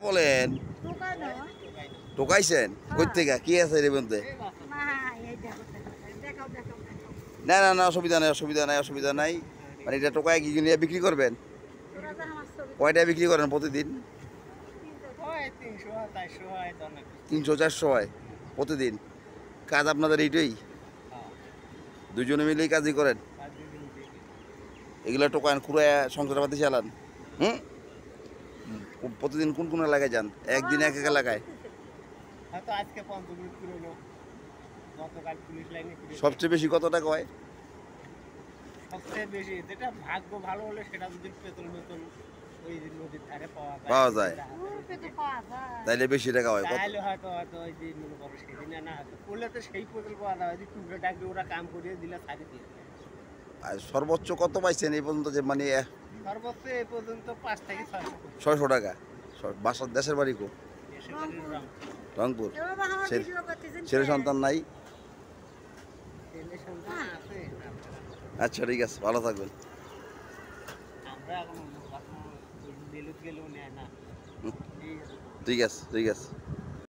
বলেন টোকাইছেন কই থেকে কি আছে এর মধ্যে? না না না অসুবিধা নাই অসুবিধা নাই অসুবিধা নাই। মানে এটা টোকায় কি নিয়ে বিক্রি করবেন? কয়টা বিক্রি করেন প্রতিদিন? 300-400 হয় প্রতিদিন। কাজ আপনাদের এইটাই, দুজনে মিলেই কাজই করেন? এগুলো টোকান খুঁড়ে সংসার পাতি চালান? হুম, প্রতিদিন কোন কোন এলাকায় যান? একদিন এক এক এলাকায়? সবচেয়ে বেশি কত টাকা হয়? সবচেয়ে বেশি যেটা ভাগ্য ভালো হলে সেটা যদি পেতল মেতল ওই নদীর ধারে পাওয়া যায় তাইলে বেশি টাকা হয়। তাহলে হয়তো ওই যে মনে করো সেদিন না হয়তো করলে তো সেই পেতল পাওয়া যায় যে টুকরো ডাকলে ওরা কাম করিয়ে দিলে ছাড়ি দিয়ে। আর সর্বোচ্চ কত পাইছেন এই পর্যন্ত? যে মানে সর্বোচ্চ এই পর্যন্ত 5 থেকে 600 টাকা। বাসার দেশের বাড়ি কো? রংপুর। ছেলে সন্তান নাই? আচ্ছা ঠিক আছে, ভালো থাকবেন। আমরা এখন গেলেও নেয় না। ঠিক আছে ঠিক আছে।